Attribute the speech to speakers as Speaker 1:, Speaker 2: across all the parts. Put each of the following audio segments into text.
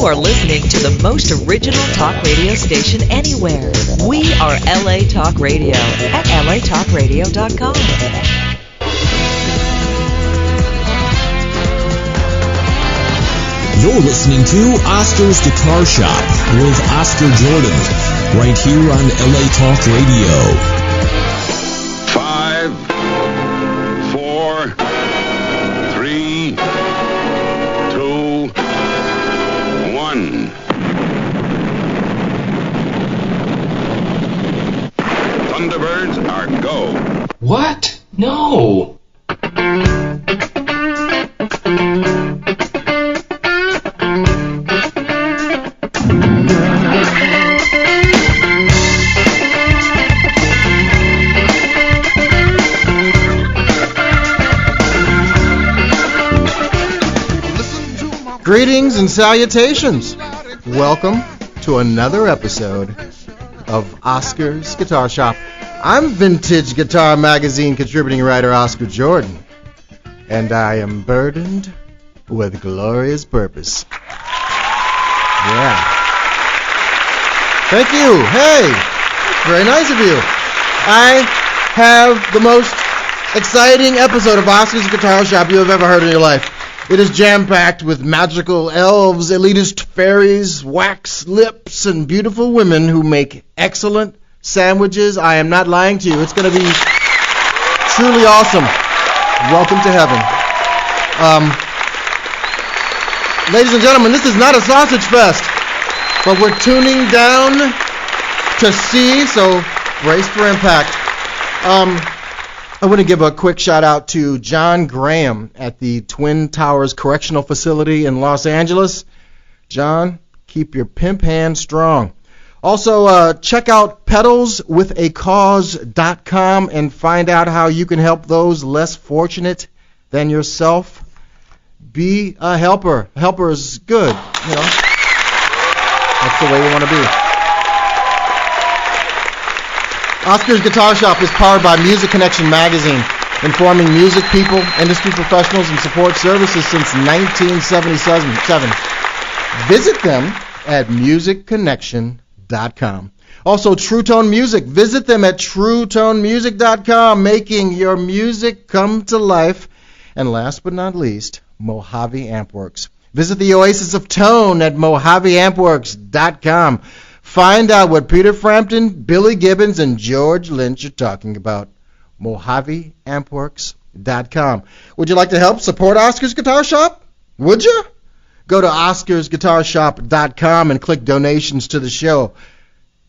Speaker 1: are listening to the most original talk radio station anywhere. We are LA Talk Radio at latalkradio.com.
Speaker 2: You're listening to Oscar's Guitar Shop with Oscar Jordan, right here on LA Talk Radio.
Speaker 3: 5, 4, 3, 2, 1. Thunderbirds are go.
Speaker 4: What? No.
Speaker 5: Greetings and salutations. Welcome to another episode of Oscar's Guitar Shop. I'm Vintage Guitar Magazine contributing writer Oscar Jordan, and I am burdened with glorious purpose. Yeah. Thank you. Hey, very nice of you. I have the most exciting episode of Oscar's Guitar Shop you have ever heard in your life. It is jam-packed with magical elves, elitist fairies, wax lips, and beautiful women who make excellent sandwiches. I am not lying to you. It's going to be truly awesome. Welcome to heaven. Ladies and gentlemen, this is not a sausage fest, but we're tuning down to C, so brace for impact. I want to give a quick shout out to John Graham at the Twin Towers Correctional Facility in Los Angeles. John, keep your pimp hand strong. Also, check out pedalswithacause.com and find out how you can help those less fortunate than yourself. Be a helper. A helper is good, you know. That's the way we want to be. Oscar's Guitar Shop is powered by Music Connection magazine, informing music people, industry professionals, and support services since 1977. Visit them at musicconnection.com. Also, True Tone Music. Visit them at truetonemusic.com, making your music come to life. And last but not least, Mojave Ampworks. Visit the Oasis of Tone at mojaveampworks.com. Find out what Peter Frampton, Billy Gibbons, and George Lynch are talking about. mojaveampworks.com. Would you like to help support Oscar's Guitar Shop? Would you? Go to oscarsguitarshop.com and click donations to the show.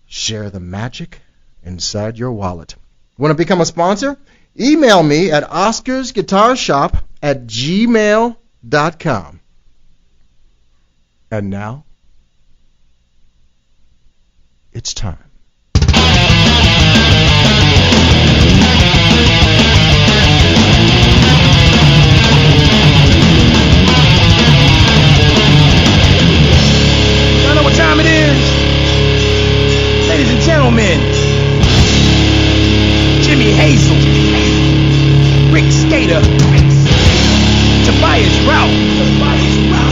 Speaker 5: Share the magic inside your wallet. Want to become a sponsor? Email me at oscarsguitarshop@gmail.com. And now, it's time.
Speaker 6: Y'all know what time it is? Ladies and gentlemen, Jimi Hazel, Rick Skater, Tobias Rout,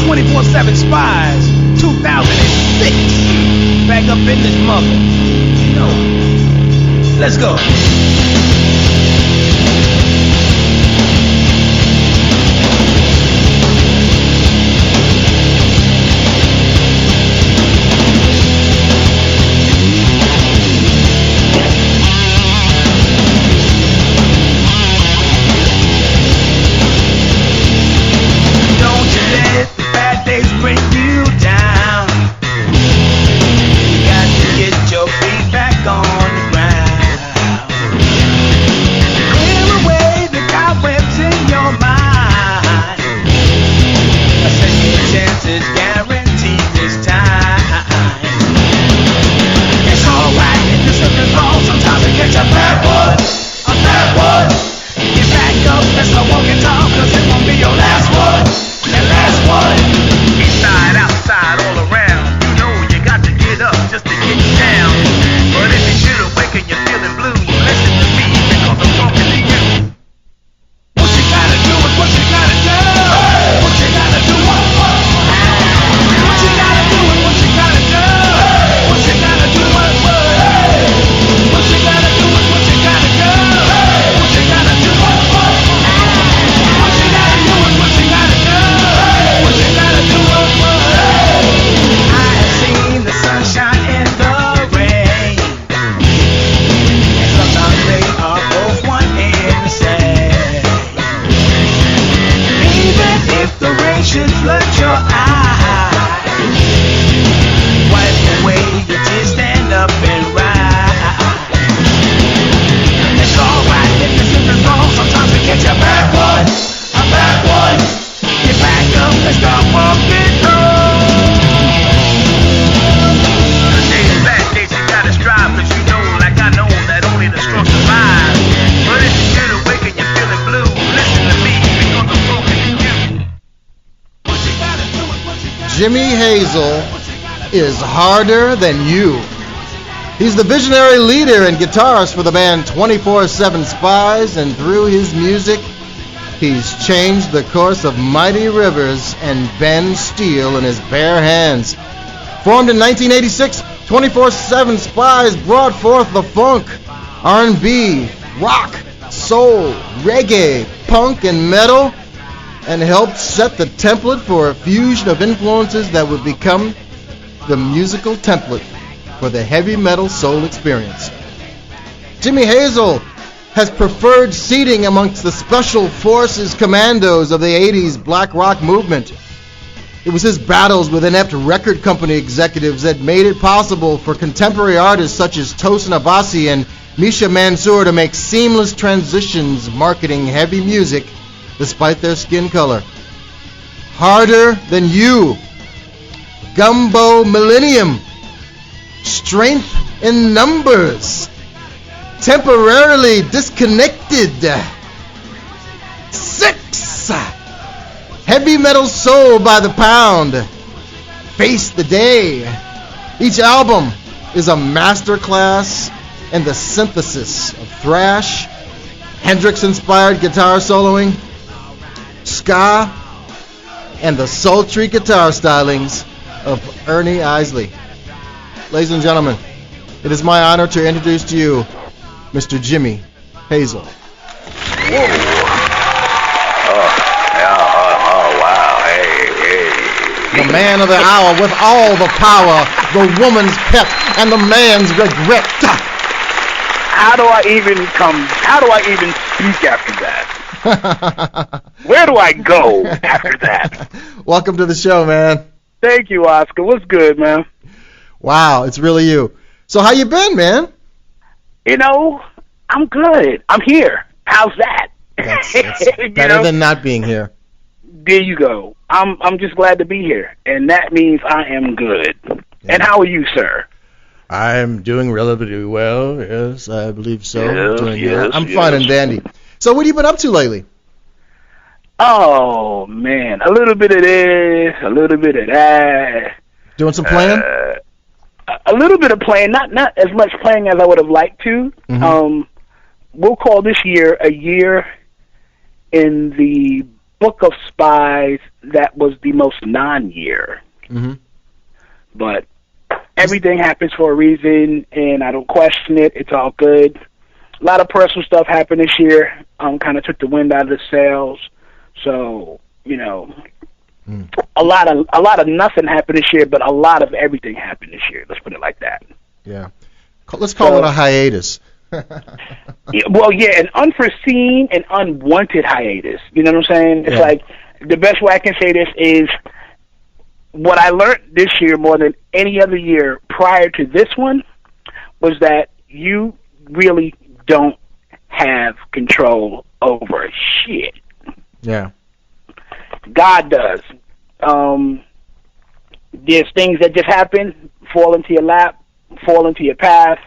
Speaker 6: 24/7 Spyz, 2006. Back up in this mother. You know. Let's go. Don't you let the bad days bring you down. Your feet back on the ground.
Speaker 5: Jimi Hazel is Harder Than You. He's the visionary leader and guitarist for the band 24/7 Spyz, and through his music, he's changed the course of mighty rivers and bend steel in his bare hands. Formed in 1986, 24/7 Spyz brought forth the funk, R&B, rock, soul, reggae, punk, and metal, and helped set the template for a fusion of influences that would become the musical template for the heavy metal soul experience. Jimi Hazel has preferred seating amongst the Special Forces commandos of the 80s black rock movement. It was his battles with inept record company executives that made it possible for contemporary artists such as Tosin Abasi and Misha Mansour to make seamless transitions marketing heavy music despite their skin color. Harder Than You, Gumbo Millennium, Strength in Numbers, Temporarily Disconnected, 6, Heavy Metal Soul by the Pound, Face the Day. Each album is a masterclass in the synthesis of thrash, Hendrix-inspired guitar soloing, ska, and the sultry guitar stylings of Ernie Isley. Ladies and gentlemen, it is my honor to introduce to you Mr. Jimi Hazel. The man of the hour with all the power, the woman's pep, and the man's regret.
Speaker 7: How do I even speak after that? Where do I go after that?
Speaker 5: Welcome to the show, man.
Speaker 7: Thank you, Oscar. What's good, man?
Speaker 5: Wow, it's really you. So how you been, man?
Speaker 7: You know, I'm good. I'm here. How's that?
Speaker 5: That's better than not being here.
Speaker 7: There you go. I'm just glad to be here, and that means I am good. Yeah. And how are you, sir?
Speaker 5: I'm doing relatively well. Yes, I believe so.
Speaker 7: Yes,
Speaker 5: I'm fine and dandy. So what have you been up to lately?
Speaker 7: Oh, man. A little bit of this, a little bit of that.
Speaker 5: Doing some playing?
Speaker 7: A little bit of playing, not as much playing as I would have liked to. Mm-hmm. We'll call this year a year in the book of Spyz that was the most non-year. Mm-hmm. But everything happens for a reason, and I don't question it. It's all good. A lot of personal stuff happened this year. Kind of took the wind out of the sails. So, you know, a lot of nothing happened this year, but a lot of everything happened this year. Let's put it like that.
Speaker 5: Yeah. Let's call it a hiatus.
Speaker 7: An unforeseen and unwanted hiatus. You know what I'm saying? It's like the best way I can say this is what I learned this year more than any other year prior to this one was that you really don't have control over shit.
Speaker 5: Yeah.
Speaker 7: God does. There's things that just happen, fall into your lap, fall into your path,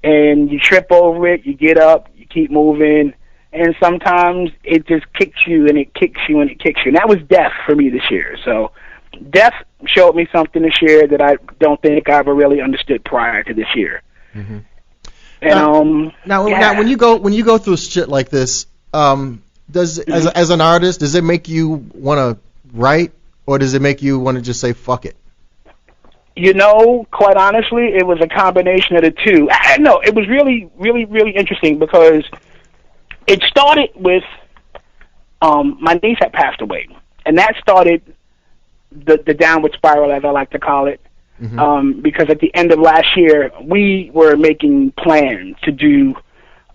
Speaker 7: and you trip over it, you get up, you keep moving, and sometimes it just kicks you, and it kicks you, and it kicks you. And that was death for me this year. So death showed me something this year that I don't think I ever really understood prior to this year. Mm-hmm. And
Speaker 5: now when you go through shit like this, does as an artist, does it make you want to write, or does it make you want to just say fuck it?
Speaker 7: You know, quite honestly, it was a combination of the two. No, it was really, really, really interesting because it started with my niece had passed away, and that started the downward spiral, as I like to call it. Mm-hmm. Because at the end of last year, we were making plans to do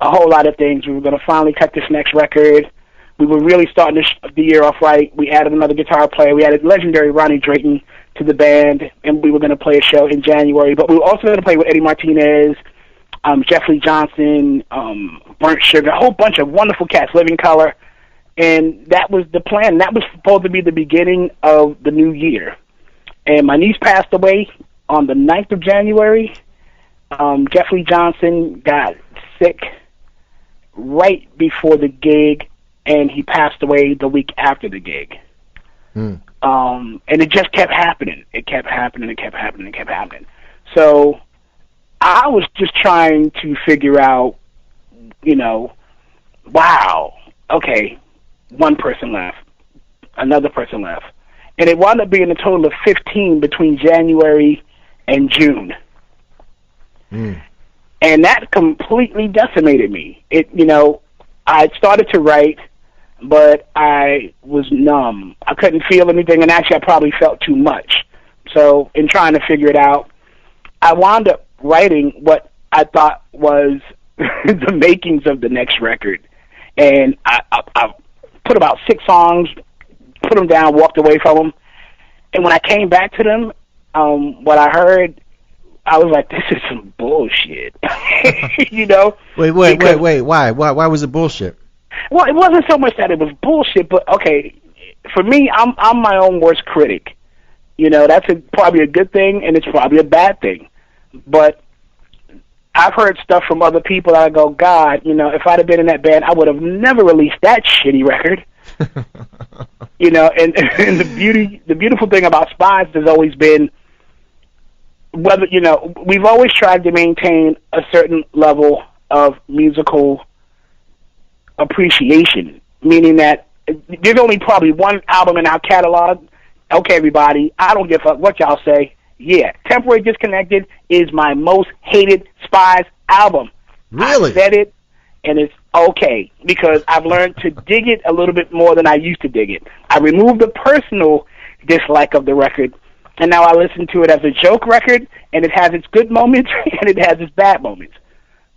Speaker 7: a whole lot of things. We were going to finally cut this next record. We were really starting the year off right. We added another guitar player. We added legendary Ronnie Drayton to the band, and we were going to play a show in January. But we were also going to play with Eddie Martinez, Jeffrey Johnson, Burnt Sugar, a whole bunch of wonderful cats, Living Color. And that was the plan. That was supposed to be the beginning of the new year. And my niece passed away on the 9th of January. Jeffrey Johnson got sick right before the gig, and he passed away the week after the gig. And it just kept happening. It kept happening. It kept happening. It kept happening. So I was just trying to figure out, wow, okay, one person left, another person left. And it wound up being a total of 15 between January and June. Mm. And that completely decimated me. I started to write, but I was numb. I couldn't feel anything, and actually I probably felt too much. So in trying to figure it out, I wound up writing what I thought was the makings of the next record. And I put about 6 songs, put them down, walked away from them. And when I came back to them, what I heard, I was like, this is some bullshit.
Speaker 5: Wait. Why? Why was it bullshit?
Speaker 7: Well, it wasn't so much that it was bullshit, but okay, for me, I'm my own worst critic. That's probably a good thing, and it's probably a bad thing. But I've heard stuff from other people that I go, God, if I'd have been in that band, I would have never released that shitty record. And the beautiful thing about Spyz has always been whether, we've always tried to maintain a certain level of musical appreciation, meaning that there's only probably one album in our catalog. Okay, everybody, I don't give a fuck what y'all say. Yeah, Temporary Disconnected is my most hated Spyz album.
Speaker 5: Really?
Speaker 7: I said it, and it's okay, because I've learned to dig it a little bit more than I used to dig it. I removed the personal dislike of the record, and now I listen to it as a joke record, and it has its good moments, and it has its bad moments.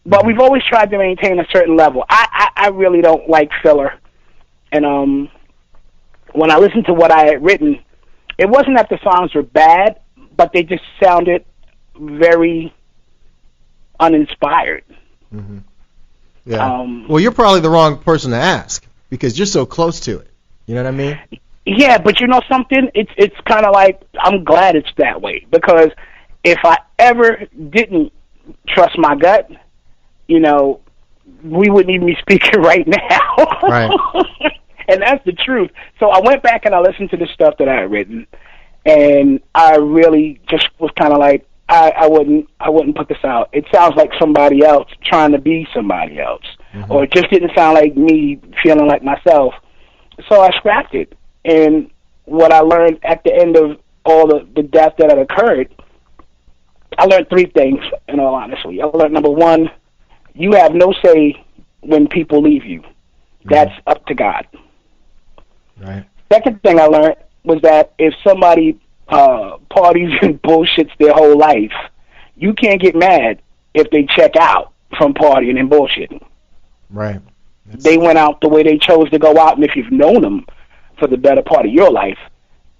Speaker 7: But we've always tried to maintain a certain level. I really don't like filler. And when I listened to what I had written, it wasn't that the songs were bad, but they just sounded very uninspired.
Speaker 5: Mm-hmm. Yeah. Well, you're probably the wrong person to ask, because you're so close to it. You know what I mean?
Speaker 7: Yeah, but you know something? It's kind of like, I'm glad it's that way, because if I ever didn't trust my gut, we wouldn't even be speaking right now.
Speaker 5: Right.
Speaker 7: And that's the truth. So I went back and I listened to the stuff that I had written, and I really just was kind of like, I wouldn't put this out. It sounds like somebody else trying to be somebody else, mm-hmm. or it just didn't sound like me feeling like myself. So I scrapped it. And what I learned at the end of all the death that had occurred, I learned 3 things, in all honesty. I learned, number 1, you have no say when people leave you. That's up to God.
Speaker 5: Right.
Speaker 7: Second thing I learned was that if somebody parties and bullshits their whole life, you can't get mad if they check out from partying and bullshitting.
Speaker 5: Right.
Speaker 7: They went out the way they chose to go out, and if you've known them for the better part of your life,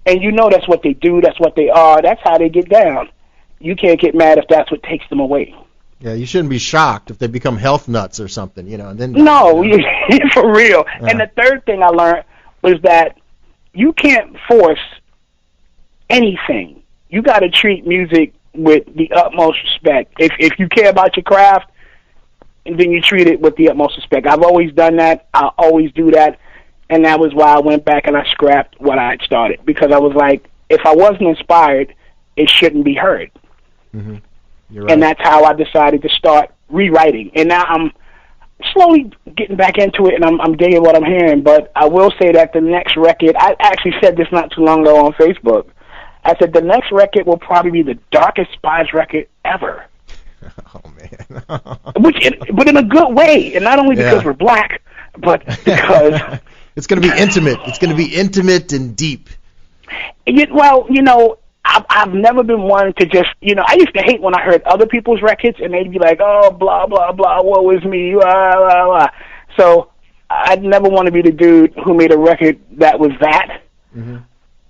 Speaker 7: and that's what they do, that's what they are, that's how they get down, you can't get mad if that's what takes them away.
Speaker 5: Yeah, you shouldn't be shocked if they become health nuts or something, and then...
Speaker 7: No, for real. Yeah. And the third thing I learned was that you can't force anything. You got to treat music with the utmost respect. If you care about your craft, and then you treat it with the utmost respect. I've always done that. I'll always do that. And that was why I went back and I scrapped what I had started. Because I was like, if I wasn't inspired, it shouldn't be heard.
Speaker 5: Mm-hmm. You're right.
Speaker 7: And that's how I decided to start rewriting. And now I'm slowly getting back into it, and I'm digging what I'm hearing. But I will say that the next record, I actually said this not too long ago on Facebook. I said the next record will probably be the darkest Spyz record ever.
Speaker 5: Oh, man.
Speaker 7: But in a good way, and not only because we're black, but because...
Speaker 5: It's going to be intimate. It's going to be intimate and deep.
Speaker 7: Well, I've never been one to just, I used to hate when I heard other people's records, and they'd be like, oh, blah, blah, blah, woe is me, blah, blah, blah. So I'd never want to be the dude who made a record that was that. Mm-hmm.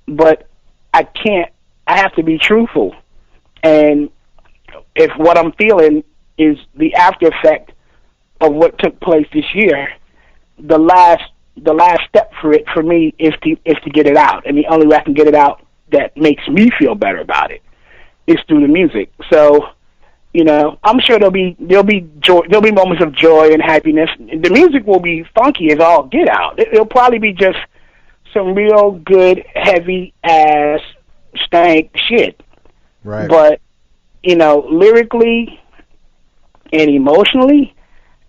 Speaker 7: But I have to be truthful. And if what I'm feeling is the after effect of what took place this year, the last step for it, for me, is to get it out. And the only way I can get it out that makes me feel better about it is through the music. So, I'm sure there'll be moments of joy and happiness. The music will be funky as all get out. It'll probably be just some real good, heavy-ass, stank shit.
Speaker 5: Right.
Speaker 7: But, you know, lyrically and emotionally,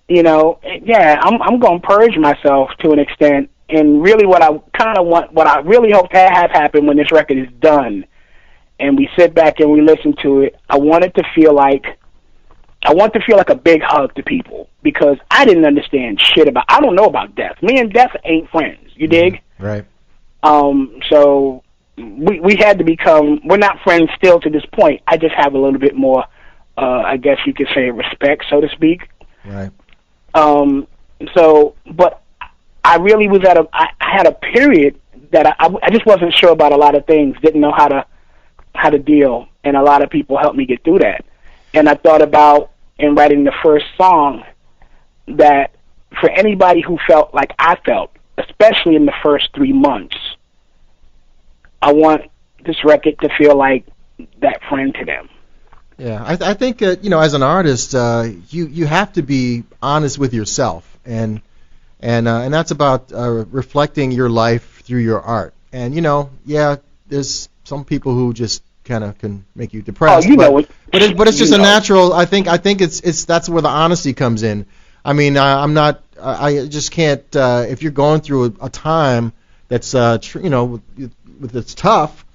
Speaker 7: you know, yeah, I'm going to purge myself to an extent. And really what I kind of want, what I really hope to have happen when this record is done and we sit back and we listen to it, I want to feel like a big hug to people, because I didn't understand shit about, I don't know about death. Me and death ain't friends. You dig?
Speaker 5: Right.
Speaker 7: So we had to become, we're not friends still to this point. I just have a little bit more, I guess you could say, respect, so to speak.
Speaker 5: Right.
Speaker 7: So, but I really was I had a period that I just wasn't sure about a lot of things, didn't know how to deal, and a lot of people helped me get through that. And I thought about, in writing the first song, that for anybody who felt like I felt, especially in the first 3 months, I want this record to feel like that friend to them.
Speaker 5: Yeah, I think you know, as an artist, you have to be honest with yourself, and that's about reflecting your life through your art. And you know, yeah, there's some people who just kind of can make you depressed.
Speaker 7: Oh, you know it.
Speaker 5: But it's just a natural. I think it's that's where the honesty comes in. I mean, I just can't. If you're going through a time that's you know, that's tough.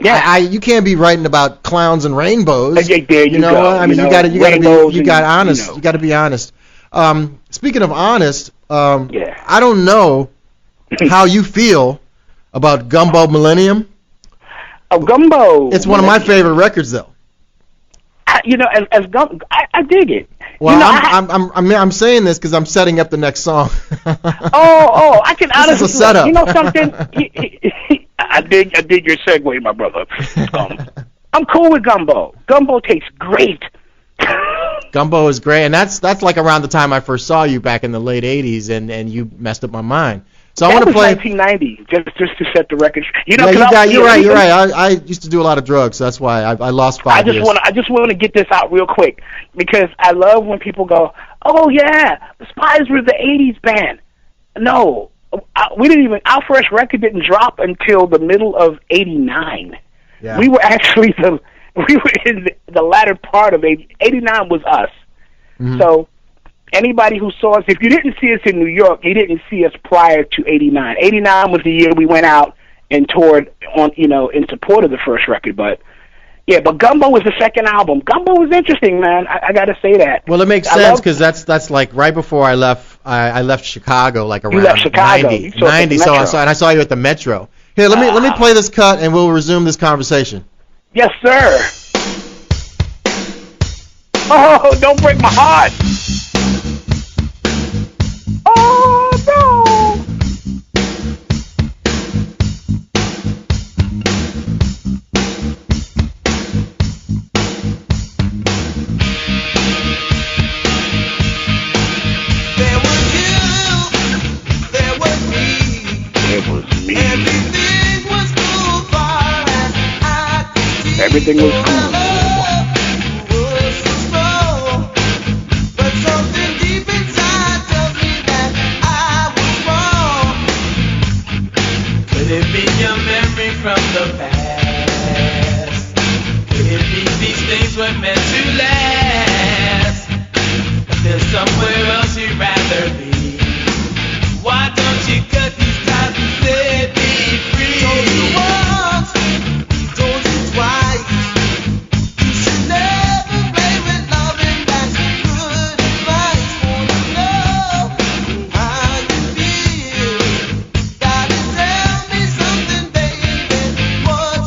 Speaker 7: Yeah,
Speaker 5: you can't be writing about clowns and rainbows.
Speaker 7: There you
Speaker 5: know,
Speaker 7: go.
Speaker 5: I mean, you got to be honest. Speaking of honest,
Speaker 7: yeah.
Speaker 5: I don't know how you feel about Gumbo Millennium.
Speaker 7: Oh, Gumbo.
Speaker 5: It's one of my favorite records, though.
Speaker 7: You know, as Gumbo, I dig it.
Speaker 5: Well,
Speaker 7: you know,
Speaker 5: I'm saying this because I'm setting up the next song.
Speaker 7: I can honestly.
Speaker 5: This is a setup.
Speaker 7: You know something? I dig your segue, my brother. I'm cool with Gumbo. Gumbo tastes great.
Speaker 5: Gumbo is great, and that's like around the time I first saw you back in the late '80s, and you messed up my mind. So I want to play
Speaker 7: 1990, just to set the record. You know,
Speaker 5: you're right. I used to do a lot of drugs, so that's why I lost 5 years.
Speaker 7: I just want to get this out real quick, because I love when people go, "Oh yeah, the Spyz were the '80s band." No, we didn't even. Our first record didn't drop until the middle of '89.
Speaker 5: Yeah.
Speaker 7: We were actually we were in the latter part of '89 was us. Mm-hmm. So anybody who saw us, if you didn't see us in New York, you didn't see us prior to '89. '89 was the year we went out and toured on, you know, in support of the first record. But yeah, but Gumbo was the second album. Gumbo was interesting, man. I got to say that.
Speaker 5: Well, it makes sense because that's like right before I left. I left Chicago, like around
Speaker 7: you left Chicago.
Speaker 5: 90. So I saw you at the Metro. Here, let me play this cut, and we'll resume this conversation.
Speaker 7: Yes, sir. Oh, don't break my heart. Oh, no.
Speaker 8: There was you, there was me.
Speaker 7: It was me.
Speaker 8: Everything was cool far as I could see.
Speaker 7: Everything was cool.
Speaker 8: From the past, could it be these things were meant to last? There's somewhere else you'd rather be. Why don't you cut these ties and set me free? Told you once, told you twice. You should never play with loving. That's good advice. Wanna know how you feel? Gotta tell me something, baby. What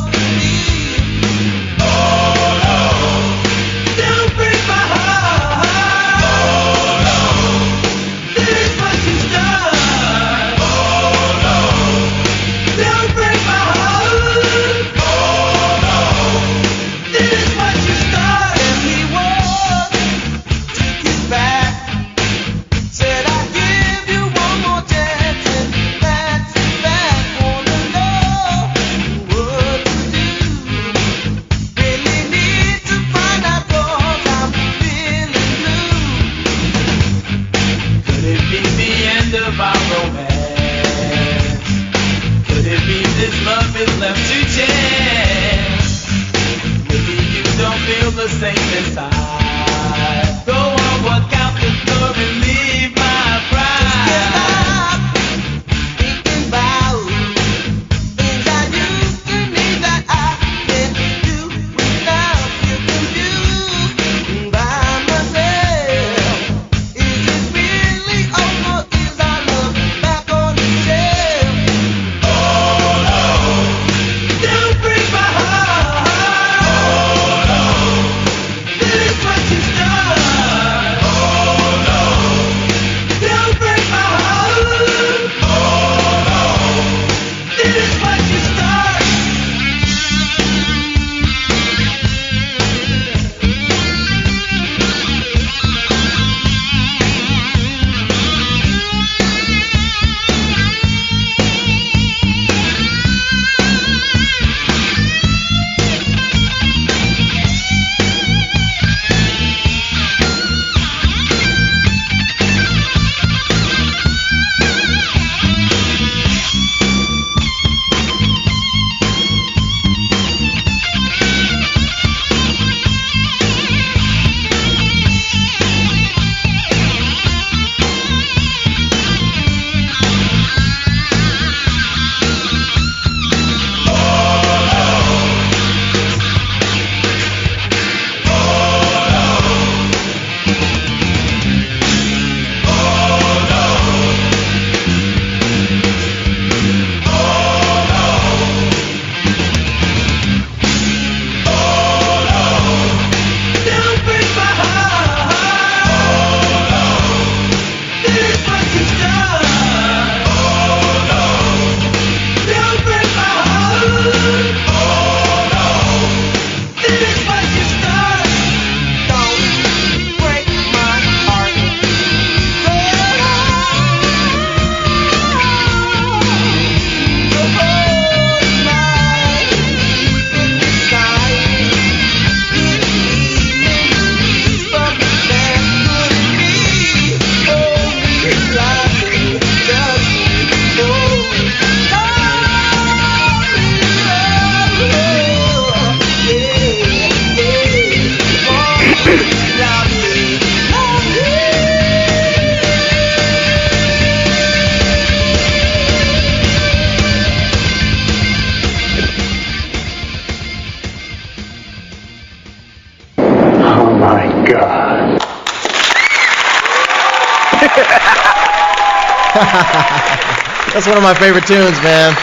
Speaker 5: That's one of my favorite tunes, man.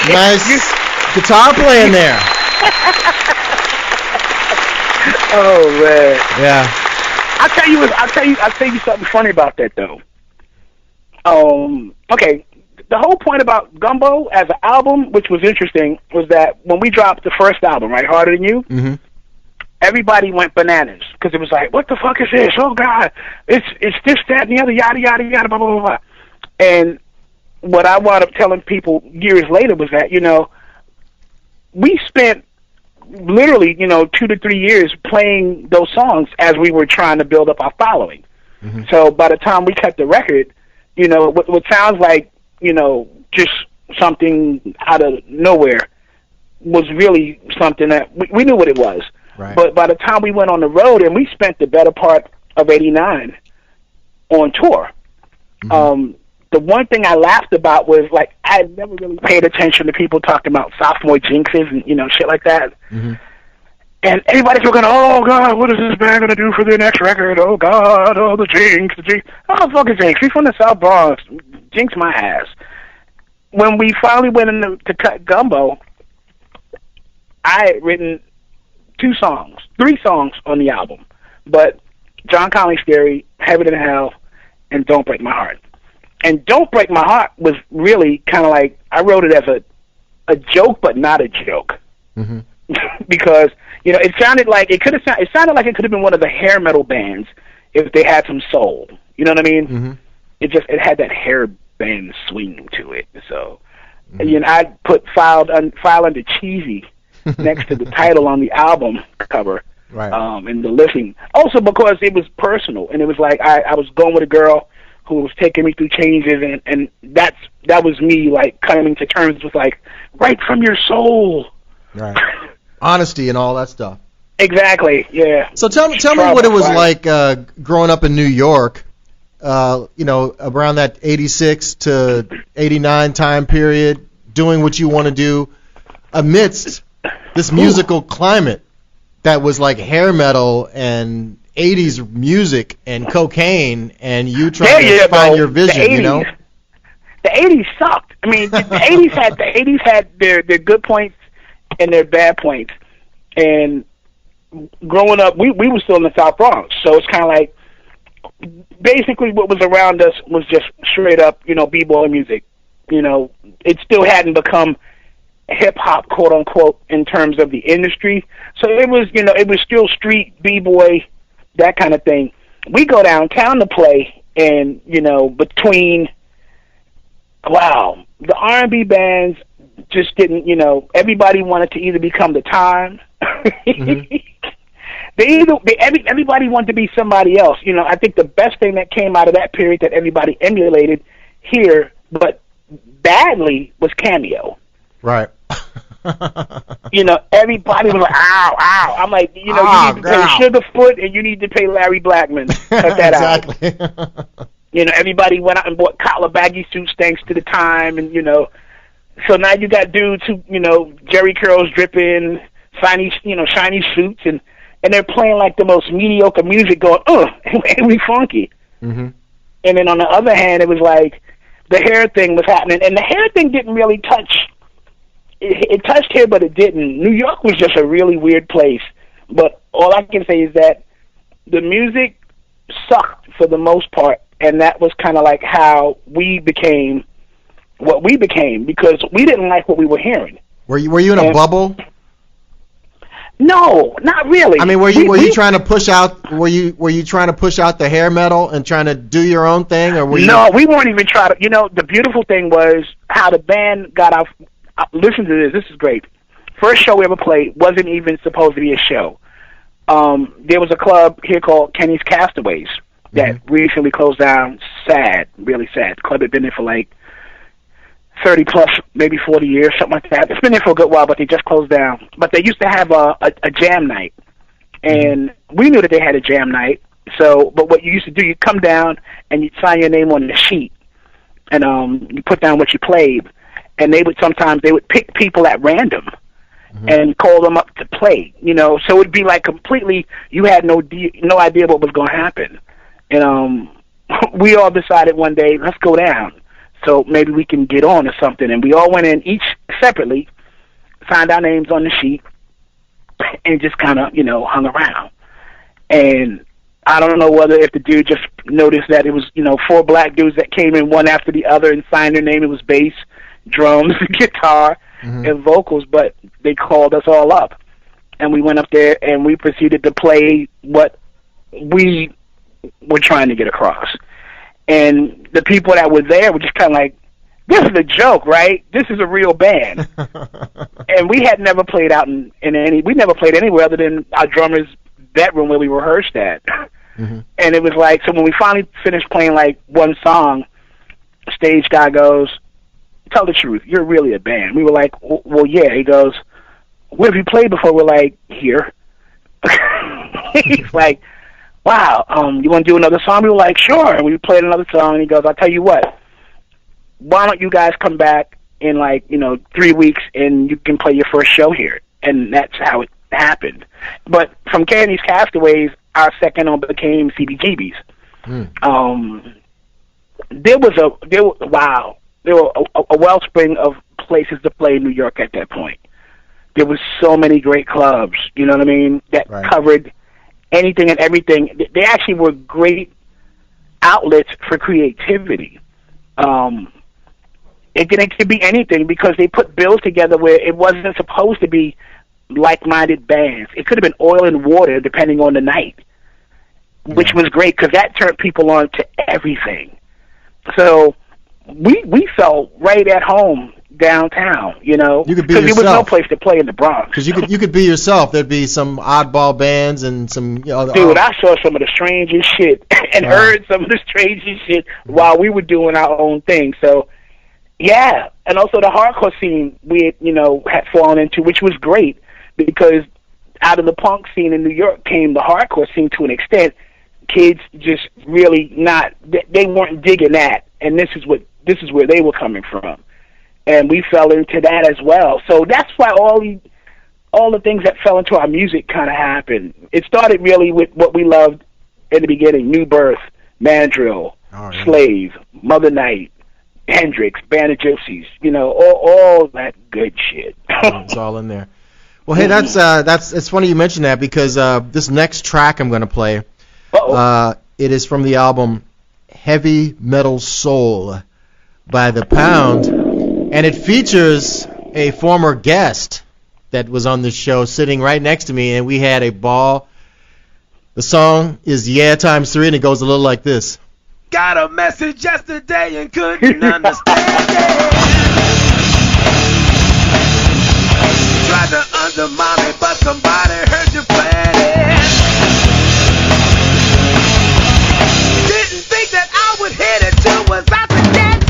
Speaker 5: Nice guitar playing there.
Speaker 7: Oh man.
Speaker 5: Yeah.
Speaker 7: I'll tell you something funny about that though. Okay, the whole point about Gumbo as an album, which was interesting, was that when we dropped the first album, right, Harder Than You,
Speaker 5: Mm-hmm.
Speaker 7: everybody went bananas because it was like, what the fuck is this? Oh God, it's this, that, and the other, yada yada yada, blah blah blah blah. And what I wound up telling people years later was that, you know, we spent literally, you know, 2 to 3 years playing those songs as we were trying to build up our following.
Speaker 5: Mm-hmm.
Speaker 7: So by the time we cut the record, you know, what sounds like, you know, just something out of nowhere was really something that we knew what it was.
Speaker 5: Right.
Speaker 7: But by the time we went on the road, and we spent the better part of '89 on tour,
Speaker 5: Mm-hmm.
Speaker 7: The one thing I laughed about was, like, I had never really paid attention to people talking about sophomore jinxes and, you know, shit like that.
Speaker 5: Mm-hmm.
Speaker 7: And everybody's looking, oh, God, what is this band going to do for their next record? Oh, God, oh, the jinx, the jinx. Oh, fucking jinx. He's from the South Bronx. Jinx my ass. When we finally went in to cut Gumbo, I had written 3 songs on the album. But John Collins' Theory, Heaven and Hell, and Don't Break My Heart. And Don't Break My Heart was really kind of like, I wrote it as a joke, but not a joke.
Speaker 5: Mm-hmm.
Speaker 7: Because, you know, it sounded like it could have been one of the hair metal bands if they had some soul. You know what I mean?
Speaker 5: Mm-hmm.
Speaker 7: It had that hair band swing to it. So, you know, I put File Under Cheesy next to the title on the album cover.
Speaker 5: Right.
Speaker 7: And the listing. Also because it was personal, and it was like I was going with a girl who was taking me through changes, and that was me, like, coming to terms with, like, right from your soul.
Speaker 5: Right. Honesty and all that stuff.
Speaker 7: Exactly, yeah.
Speaker 5: So tell me what it was like growing up in New York, you know, around that 86 to 89 time period, doing what you want to do amidst this musical climate that was like hair metal and 80s music and cocaine, and you trying to find your vision, you know?
Speaker 7: The 80s sucked. I mean, the 80s had their good points and their bad points. And growing up, we were still in the South Bronx, so it's kind of like basically what was around us was just straight up, you know, b-boy music. You know, it still hadn't become hip-hop, quote-unquote, in terms of the industry. So it was, you know, it was still street, b-boy, that kind of thing. We go downtown to play, and, you know, between, the R&B bands just didn't, you know, everybody wanted to either become the Time. Mm-hmm. Everybody wanted to be somebody else. You know, I think the best thing that came out of that period that everybody emulated here, but badly, was Cameo.
Speaker 5: Right.
Speaker 7: You know, everybody was like, ow, ow. I'm like, you know, you need to pay Sugarfoot and you need to pay Larry Blackman. Cut that
Speaker 5: exactly.
Speaker 7: out. You know, everybody went out and bought collar baggy suits thanks to the Time, and, you know, so now you got dudes who, you know, Jerry curls dripping, shiny suits, and they're playing like the most mediocre music going, and we funky.
Speaker 5: Mm-hmm.
Speaker 7: And then on the other hand, it was like the hair thing was happening, and the hair thing didn't really touch. It touched here, but it didn't. New York was just a really weird place. But all I can say is that the music sucked for the most part, and that was kind of like how we became what we became, because we didn't like what we were hearing.
Speaker 5: Were you in a bubble?
Speaker 7: No, not really.
Speaker 5: I mean, were you trying to push out? Were you trying to push out the hair metal and trying to do your own thing, or were you?
Speaker 7: No, we weren't even trying to. You know, the beautiful thing was how the band got off. Listen to this. This is great. First show we ever played wasn't even supposed to be a show. There was a club here called Kenny's Castaways that recently closed down. Sad, really sad. The club had been there for like 30 plus, maybe 40 years, something like that. It's been there for a good while, but they just closed down. But they used to have a jam night, and we knew that they had a jam night. So, but what you used to do, you'd come down and you'd sign your name on the sheet, and you put down what you played. And they would pick people at random and call them up to play, you know. So it'd be like completely, you had no idea what was going to happen. And we all decided one day, let's go down. So maybe we can get on or something. And we all went in, each separately, signed our names on the sheet, and just kind of, hung around. And I don't know whether if the dude just noticed that it was, 4 black dudes that came in one after the other and signed their name. It was bass, drums, guitar, and vocals, but they called us all up. And we went up there and we proceeded to play what we were trying to get across. And the people that were there were just kind of like, this is a joke, right? This is a real band. And we had never played out we never played anywhere other than our drummer's bedroom where we rehearsed at. And it was like, so when we finally finished playing like one song, the stage guy goes, tell the truth, you're really a band. We were like, well, yeah. He goes, where have you played before? We're like, here. He's like, wow, you want to do another song? We were like, sure. And we played another song, and he goes, I'll tell you what, why don't you guys come back in 3 weeks, and you can play your first show here? And that's how it happened. But from Candy's Castaways, our second one became CBGB's. There were a wellspring of places to play in New York at that point. There was so many great clubs, you know what I mean, that covered anything and everything. They actually were great outlets for creativity. It could be anything because they put bills together where it wasn't supposed to be like-minded bands. It could have been oil and water depending on the night, which was great because that turned people on to everything. So we felt right at home downtown, you could be yourself. There was no place to play in the Bronx.
Speaker 5: Because you could be yourself. There'd be some oddball bands and some.
Speaker 7: Dude, I saw some of the strangest shit and heard some of the strangest shit while we were doing our own thing. So, yeah, and also the hardcore scene we had fallen into, which was great because out of the punk scene in New York came the hardcore scene to an extent. Kids just really they weren't digging that, and this is where they were coming from. And we fell into that as well. So that's why all the things that fell into our music kind of happened. It started really with what we loved in the beginning: New Birth, Mandrill, Slave, Mother Night, Hendrix, Band of Gypsies. All that good shit.
Speaker 5: It's all in there. Well, hey, it's funny you mention that because this next track I'm going to play, it is from the album Heavy Metal Soul by The Pound. And it features a former guest that was on the show sitting right next to me, and we had a ball. The song is Yeah ×3, and it goes a little like this.
Speaker 6: Got a message yesterday and couldn't understand it. Tried to undermine me, but somebody heard you plan it. Didn't think that I would hit it till was out to get me.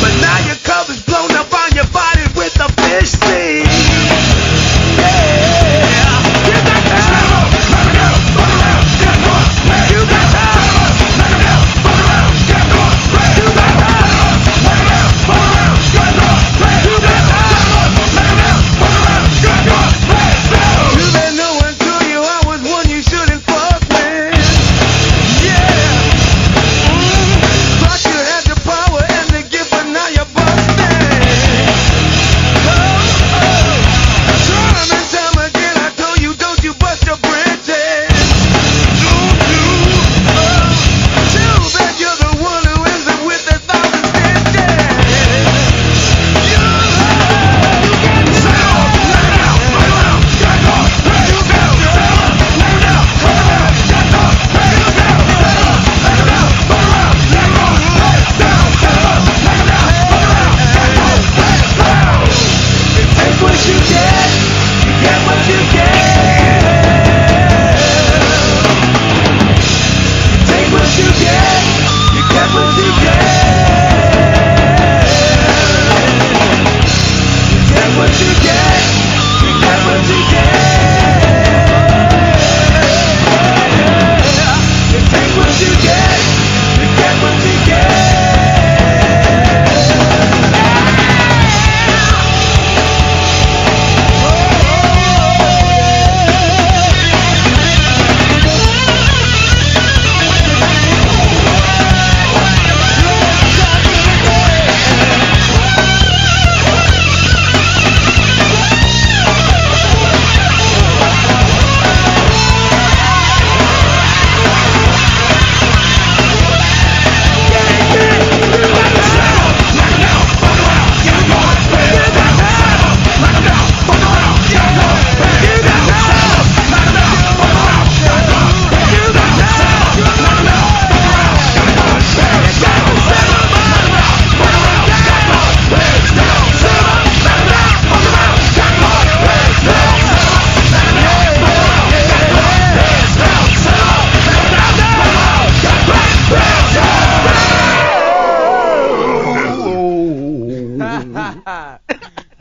Speaker 6: But now your cover's blown up on your body with a fish seed. Yeah. You got time. You got time.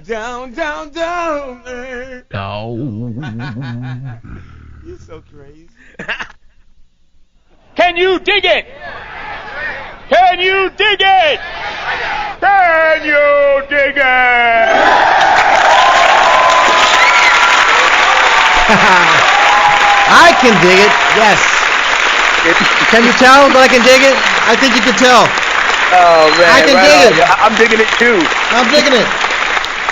Speaker 6: Down, down, down, man.
Speaker 2: Oh.
Speaker 6: You're so crazy.
Speaker 7: Can you dig it? Can you dig it? Can you dig it?
Speaker 5: I can dig it, yes. Can you tell that I can dig it? I think you can tell.
Speaker 7: Oh, man.
Speaker 5: I can dig it.
Speaker 7: I'm digging it, too.
Speaker 5: I'm digging it.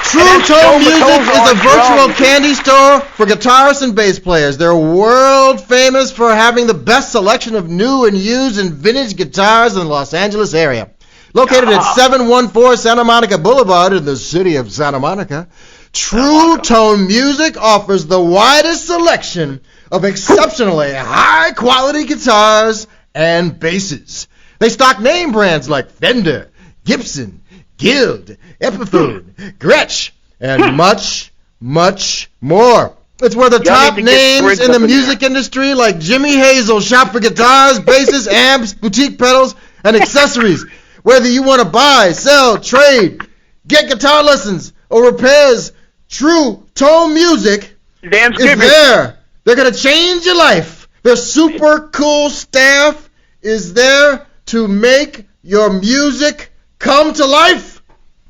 Speaker 5: True
Speaker 7: And
Speaker 5: Tone
Speaker 7: that's
Speaker 5: Music
Speaker 7: Joe
Speaker 5: is a
Speaker 7: on
Speaker 5: virtual
Speaker 7: drums.
Speaker 5: candy store for guitarists and bass players. They're world famous for having the best selection of new and used and vintage guitars in the Los Angeles area. Located at 714 Santa Monica Boulevard in the city of Santa Monica, True Tone Music offers the widest selection of exceptionally high-quality guitars and basses. They stock name brands like Fender, Gibson, Guild, Epiphone, Gretsch, and much, much more. It's where the top
Speaker 7: need to get
Speaker 5: names
Speaker 7: Briggs
Speaker 5: in the
Speaker 7: up in
Speaker 5: music industry like Jimi Hazel shop for guitars, basses, amps, boutique pedals, and accessories. Whether you want to buy, sell, trade, get guitar lessons, or repairs, True Tone Music
Speaker 7: Damn
Speaker 5: is
Speaker 7: skippy.
Speaker 5: there. They're going to change your life. Their super cool staff is there to make your music come to life.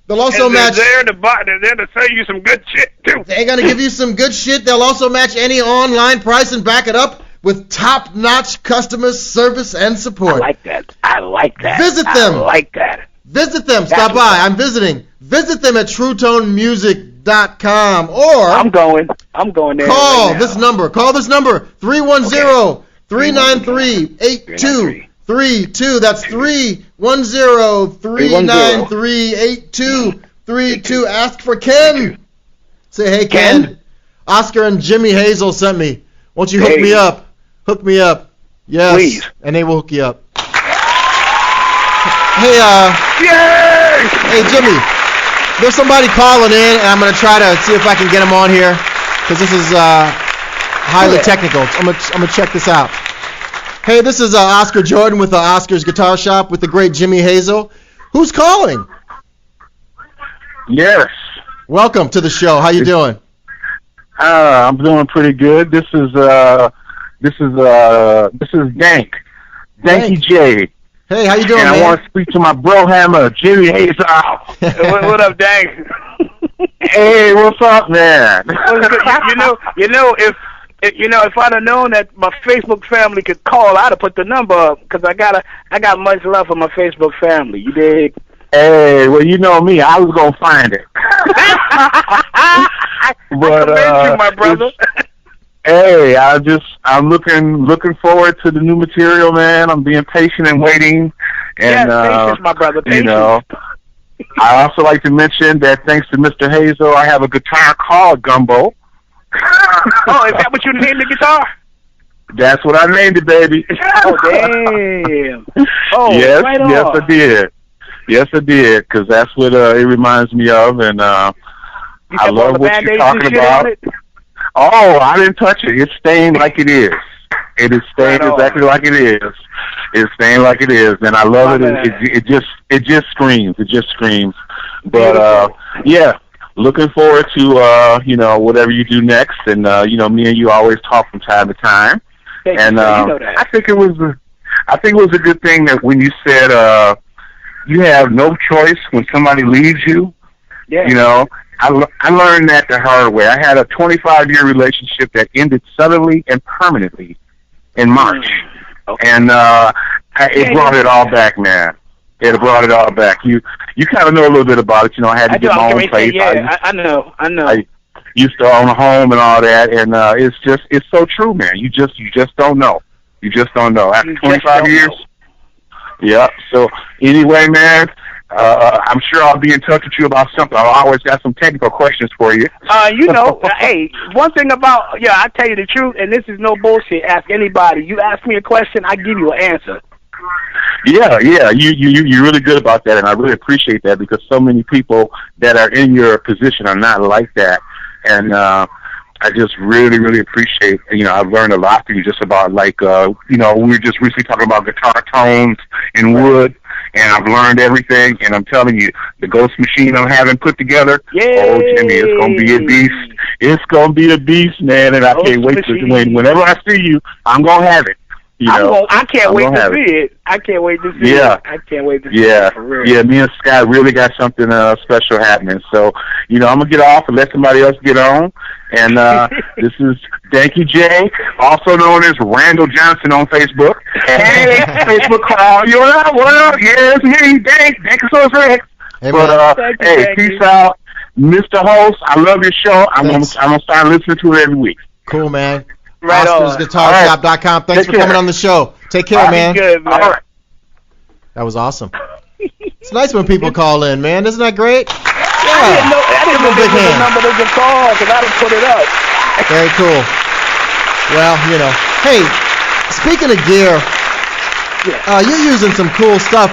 Speaker 5: They'll also match.
Speaker 7: They're there to sell you some good shit, too.
Speaker 5: They're going to give you some good shit. They'll also match any online price and back it up with top-notch customer service and support.
Speaker 7: I like that.
Speaker 5: Visit them.
Speaker 7: I like that.
Speaker 5: Visit them.
Speaker 7: That's
Speaker 5: Stop
Speaker 7: what's
Speaker 5: by.
Speaker 7: up.
Speaker 5: I'm visiting. Visit them at TrueToneMusic.com or
Speaker 7: I'm going there.
Speaker 5: call
Speaker 7: right now.
Speaker 5: this number. Call this number, 310-393-8232. That's 310-393-8232. Ask for Ken. Say, hey, Ken. Oscar and Jimi Hazel sent me. Won't you hook me up? Hook me up. Yes.
Speaker 7: Please.
Speaker 5: And they will hook you up. Hey,
Speaker 7: Yay!
Speaker 5: hey, Jimmy. There's somebody calling in, and I'm going to try to see if I can get him on here, because this is highly technical. I'm gonna check this out. Hey, this is Oscar Jordan with Oscar's Guitar Shop with the great Jimi Hazel. Who's calling?
Speaker 9: Yes.
Speaker 5: Welcome to the show. How you doing?
Speaker 9: I'm doing pretty good. This is Dank. Danky J.
Speaker 5: Hey, how you doing,
Speaker 9: And
Speaker 5: man?
Speaker 9: I want to speak to my bro hammer, Jimi Hazel.
Speaker 7: What up, Dang?
Speaker 9: Hey, what's up, man?
Speaker 7: If I'd have known that my Facebook family could call, I'd have put the number up, because I got much love for my Facebook family. You dig?
Speaker 9: Hey, well, you know me. I was gonna find it.
Speaker 7: I commend you, my brother.
Speaker 9: Hey, I'm looking forward to the new material, man. I'm being patient and waiting. And,
Speaker 7: patience, my brother. Patience.
Speaker 9: You know, I also like to mention that thanks to Mr. Hazel, I have a guitar called Gumbo.
Speaker 7: Oh, is that what you named the guitar?
Speaker 9: That's what I named it, baby.
Speaker 7: Oh, damn. Oh,
Speaker 9: yes,
Speaker 7: right on.
Speaker 9: yes, I did. Yes, I did, because that's what it reminds me of, and I love what you're talking about. Oh, I didn't touch it. It's staying like it is. It is staying exactly like it is. It's staying like it is, and I love it. It just screams. It just screams. But yeah, looking forward to whatever you do next, and me and you always talk from time to time. And I think it was a good thing that when you said you have no choice when somebody leaves you. Yeah. You know, I learned that the hard way. I had a 25-year relationship that ended suddenly and permanently in March. Okay. And it brought it all back, man. It brought it all back. You kind of know a little bit about it. You know, I had to get my own place.
Speaker 7: Yeah, I know.
Speaker 9: I used to own a home and all that, and it's so true, man. You just don't know. You just don't know. After 25 years. Yeah. So anyway, man, I'm sure I'll be in touch with you about something. I've always got some technical questions for you.
Speaker 7: Hey, one thing about I tell you the truth, and this is no bullshit. Ask anybody. You ask me a question, I give you an answer.
Speaker 9: Yeah. You're really good about that, and I really appreciate that, because so many people that are in your position are not like that, and I just really, really appreciate. I've learned a lot from you just about we were just recently talking about guitar tones and wood. and I've learned everything. And I'm telling you, the Ghost Machine I'm having put together, oh, Jimmy, it's going to be a beast. It's going to be a beast, man, and I can't wait to whenever I see you, I'm going to have it.
Speaker 7: I can't wait to see it. I can't wait to see it. I can't wait to see it, for real.
Speaker 9: Yeah, me and Scott really got something special happening. So, I'm going to get off and let somebody else get on. And this is Danky J, also known as Randall Johnson on Facebook. Hey, Facebook call. What up? Yeah, it's me, Dankosaurus Rex. Hey, peace out. Mr. Host, I love your show. I'm gonna start listening to it every week.
Speaker 5: Cool, man.
Speaker 7: Right
Speaker 5: OscarsGuitarShop.com. Thanks for coming on the show. Take care, man.
Speaker 7: Good, man.
Speaker 9: All right.
Speaker 5: That was awesome. It's nice when people call in, man. Isn't that great? Yeah.
Speaker 7: I didn't know this was a number they could call because I didn't put it up.
Speaker 5: Very cool. Well, hey, speaking of gear, you're using some cool stuff.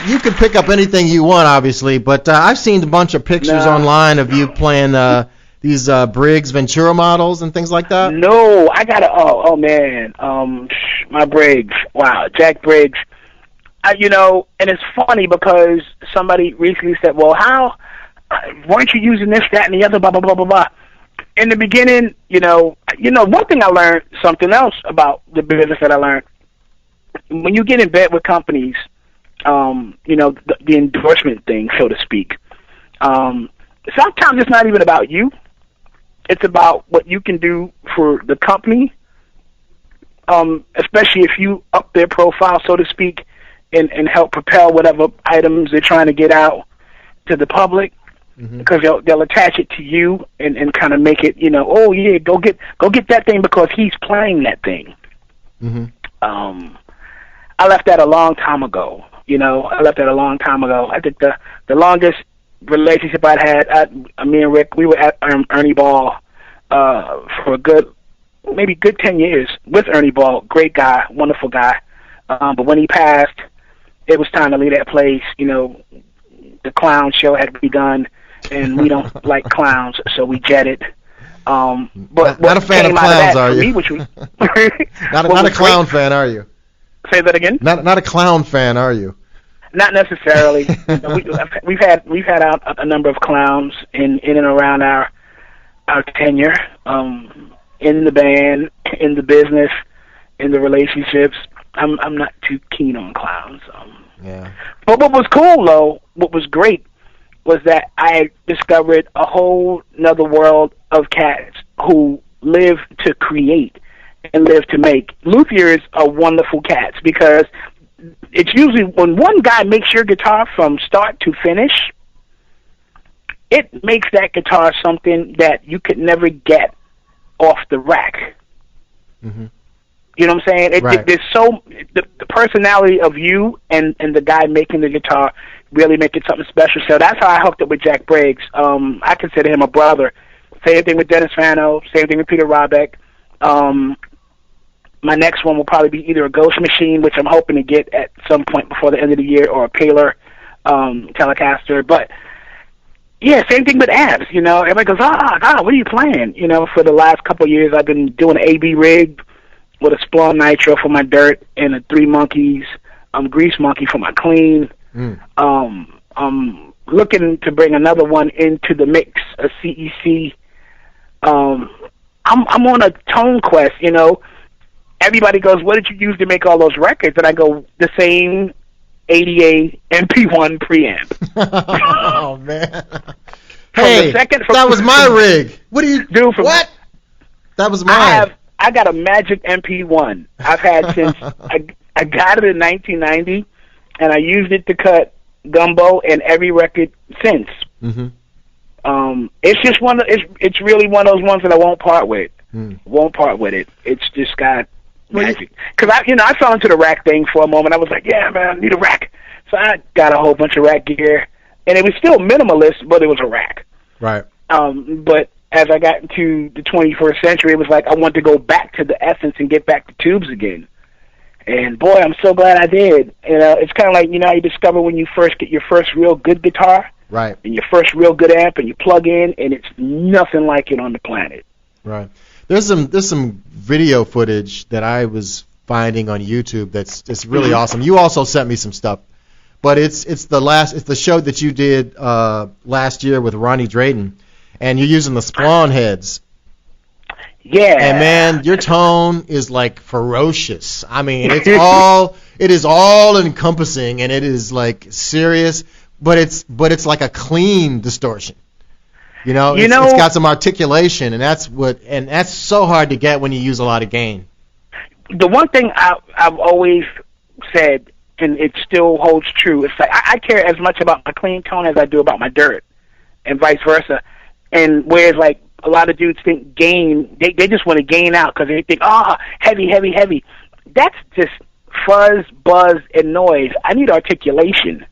Speaker 5: You can pick up anything you want, obviously, but I've seen a bunch of pictures online of you playing these Briggs Ventura models and things like that.
Speaker 7: No, I got oh man, my Briggs. Wow, Jack Briggs. And it's funny because somebody recently said, well, how weren't you using this, that, and the other, blah, blah, blah, blah, blah. In the beginning, one thing I learned, something else about the business that I learned, when you get in bed with companies, the endorsement thing, so to speak, sometimes it's not even about you. It's about what you can do for the company, especially if you up their profile, so to speak, and help propel whatever items they're trying to get out to the public, because they'll attach it to you and kind of make it, oh yeah, go get that thing because he's playing that thing. I left that a long time ago. I think the longest relationship I'd had, me and Rick, we were at Ernie Ball for a good 10 years with Ernie Ball. Great guy, wonderful guy. But when he passed, it was time to leave that place. The clown show had begun, and we don't like clowns, so we jetted. But
Speaker 5: not a fan of clowns, are you? Not a clown fan, are you?
Speaker 7: Say that again.
Speaker 5: Not a clown fan, are you?
Speaker 7: Not necessarily. We've had out a number of clowns in and around our tenure, in the band, in the business, in the relationships. I'm not too keen on clowns. But what was cool though, what was great, was that I discovered a whole another world of cats who live to create and live to make. Luthiers are wonderful cats because it's usually when one guy makes your guitar from start to finish, it makes that guitar something that you could never get off the rack. You know what I'm saying? There's the personality of you and the guy making the guitar really make it something special. So that's how I hooked up with Jack Briggs. I consider him a brother. Same thing with Dennis Fano. Same thing with Peter Robeck. My next one will probably be either a Ghost Machine, which I'm hoping to get at some point before the end of the year, or a Paler Telecaster. But yeah, same thing with amps. Everybody goes, God, what are you playing? For the last couple of years, I've been doing an AB rig with a Splon Nitro for my dirt and a 3 Monkeys Grease Monkey for my clean. I'm looking to bring another one into the mix, a CEC. I'm on a tone quest. Everybody goes, what did you use to make all those records? And I go, the same 88 MP1 preamp.
Speaker 5: Oh, man. Hey, that was my rig. What do you
Speaker 7: do for
Speaker 5: what? That was mine.
Speaker 7: I got a Magic MP1 I've had since I got it in 1990, and I used it to cut gumbo and every record since. It's just it's really one of those ones that I won't part with. Won't part with it. It's just got magic. Because I fell into the rack thing for a moment. I was like, yeah, man, I need a rack. So I got a whole bunch of rack gear, and it was still minimalist, but it was a rack.
Speaker 5: Right.
Speaker 7: But as I got into the 21st century, it was like I wanted to go back to the essence and get back to tubes again. And boy, I'm so glad I did. It's kind of like, how you discover when you first get your first real good guitar,
Speaker 5: right?
Speaker 7: And your first real good amp, and you plug in, and it's nothing like it on the planet.
Speaker 5: Right. There's some video footage that I was finding on YouTube that's really awesome. You also sent me some stuff, but it's the show that you did last year with Ronnie Drayton, and you're using the Spawn heads.
Speaker 7: Yeah.
Speaker 5: And man, your tone is like ferocious. I mean, it is all encompassing, and it is like serious, but it's like a clean distortion. You know, it's got some articulation, and that's so hard to get when you use a lot of gain. The
Speaker 7: one thing I've always said, and it still holds true, it's like I care as much about my clean tone as I do about my dirt, and vice versa. And whereas like a lot of dudes think gain, they just want to gain out because they think, heavy, heavy, heavy. That's just fuzz, buzz, and noise. I need articulation.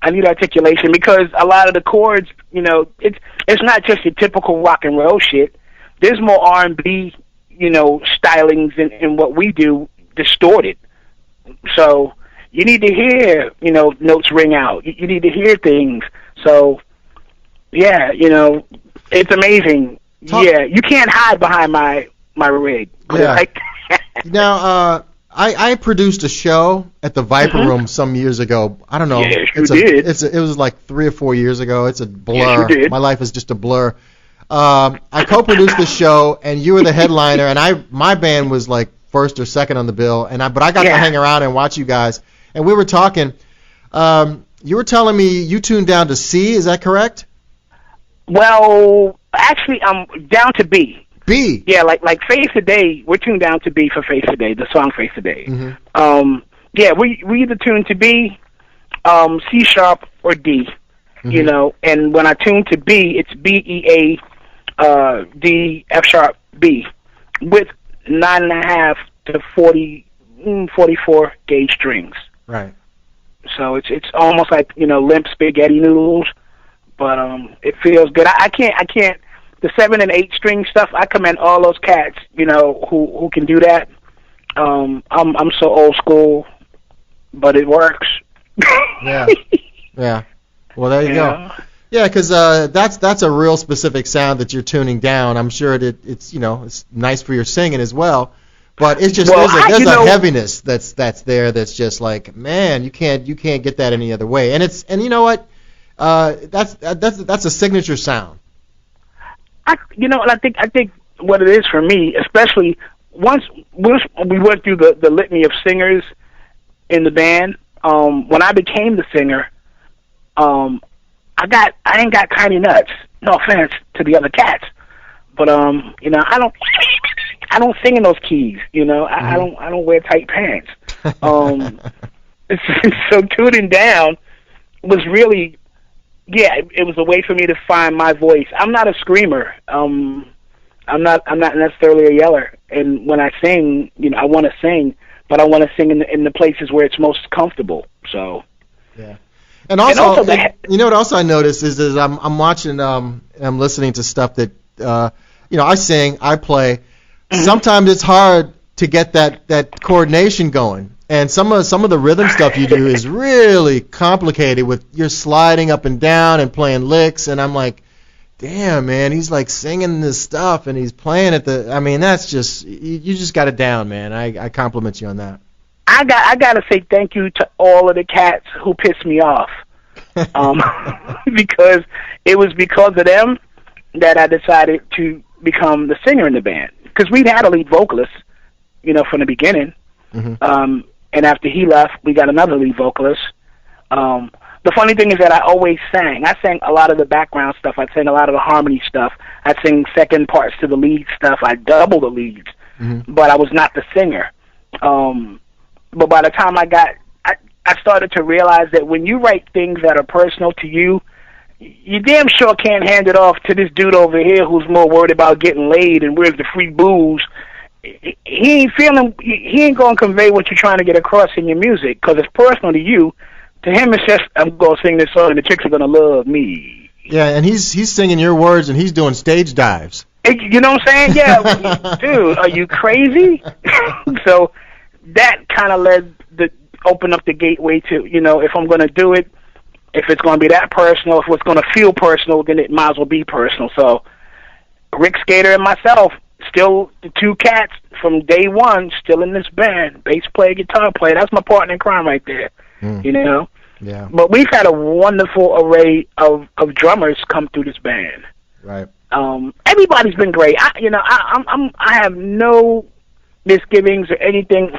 Speaker 7: Because a lot of the chords, it's not just your typical rock and roll shit. There's more R&B, stylings in what we do, distorted. So you need to hear, notes ring out. You need to hear things. So, yeah, it's amazing. Yeah, you can't hide behind my rig.
Speaker 5: Yeah. Now, I produced a show at the Viper Room some years ago. I don't know.
Speaker 7: Yes, you did.
Speaker 5: It was like 3 or 4 years ago. It's a blur.
Speaker 7: Yes, you did.
Speaker 5: My life is just a blur. I co-produced the show, and you were the headliner, and my band was like first or second on the bill, but I got to hang around and watch you guys. And we were talking. You were telling me you tuned down to C. Is that correct?
Speaker 7: Well, actually, I'm down to B.
Speaker 5: B.
Speaker 7: Yeah, like Face a Day, we're tuned down to B for Face a Day, the song Face a Day. Yeah, we either tune to B, C sharp, or D. And when I tune to B, it's B, E, A, D, F sharp, B, with 9.5 to 44 gauge strings.
Speaker 5: Right.
Speaker 7: So it's almost like limp spaghetti noodles, but it feels good. I can't. The 7 and 8 string stuff, I commend all those cats, who can do that. I'm so old school, but it works.
Speaker 5: Yeah. Well, there you go. Yeah, because that's a real specific sound that you're tuning down. I'm sure it's it's nice for your singing as well, but it's just there's a heaviness that's there that's just like, man, you can't get that any other way. And you know what? That's a signature sound.
Speaker 7: And I think what it is for me, especially once we went through the litany of singers in the band, when I became the singer, I ain't got tiny nuts. No offense to the other cats, but I don't sing in those keys. I don't wear tight pants. So tuning down was really. Yeah, it was a way for me to find my voice. I'm not a screamer. I'm not necessarily a yeller. And when I sing, I want to sing, but I want to sing in the places where it's most comfortable. So. Yeah.
Speaker 5: And also what else I noticed is I'm watching, I'm listening to stuff that I sing, I play. Sometimes it's hard to get that coordination going. And some of the rhythm stuff you do is really complicated with you're sliding up and down and playing licks, and I'm like, damn, man, he's like singing this stuff and he's playing it. That's just you just got it down, man. I compliment you on that.
Speaker 7: I gotta say thank you to all of the cats who pissed me off, because it was because of them that I decided to become the singer in the band. Because we'd had a lead vocalist, from the beginning. And after he left, we got another lead vocalist. The funny thing is that I always sang. I sang a lot of the background stuff. I sang a lot of the harmony stuff. I sang second parts to the lead stuff. I double the leads, but I was not the singer. But by the time I started to realize that when you write things that are personal to you, you damn sure can't hand it off to this dude over here who's more worried about getting laid and where's the free booze. He ain't going to convey what you're trying to get across in your music because it's personal to you. To him, it's just, I'm going to sing this song and the chicks are going to love me.
Speaker 5: Yeah, and he's singing your words and he's doing stage dives.
Speaker 7: You know what I'm saying? Yeah, dude, are you crazy? So that kind of opened up the gateway to, if I'm going to do it, if it's going to be that personal, if it's going to feel personal, then it might as well be personal. So Rick Skater and myself still the two cats from day one, still in this band. Bass player, guitar player. That's my partner in crime right there. You know.
Speaker 5: Yeah.
Speaker 7: But we've had a wonderful array of drummers come through this band.
Speaker 5: Right.
Speaker 7: Everybody's been great. I have no misgivings or anything.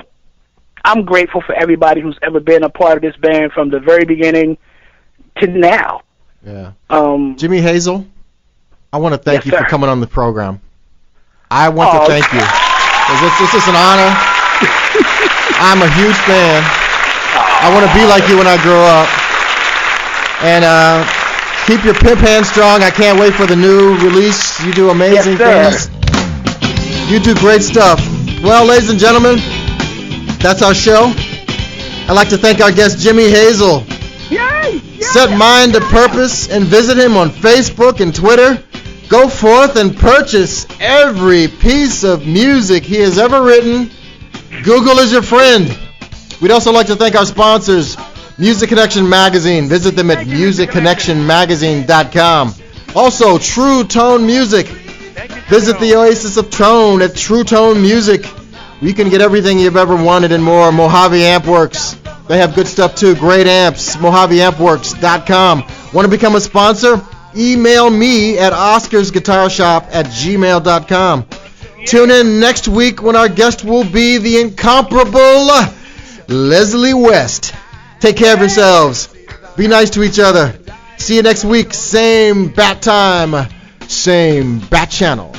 Speaker 7: I'm grateful for everybody who's ever been a part of this band from the very beginning to now.
Speaker 5: Yeah. Jimi Hazel, I want to thank you for coming on the program. I want to thank you. It's just an honor. I'm a huge fan. I want to be like you when I grow up. And keep your pimp hand strong. I can't wait for the new release. You do amazing things. You do great stuff. Well, ladies and gentlemen, that's our show. I'd like to thank our guest, Jimi Hazel.
Speaker 7: Yay!
Speaker 5: Set mind to purpose and visit him on Facebook and Twitter. Go forth and purchase every piece of music he has ever written. Google is your friend. We'd also like to thank our sponsors, Music Connection Magazine. Visit them at musicconnectionmagazine.com. Also, True Tone Music. Visit the Oasis of Tone at True Tone Music. You can get everything you've ever wanted and more. Mojave Amp Works. They have good stuff too. Great amps. MojaveAmpWorks.com. Want to become a sponsor? Email me at oscarsguitarshop@gmail.com. Tune in next week when our guest will be the incomparable Leslie West. Take care of yourselves. Be nice to each other. See you next week. Same bat time, same bat channel.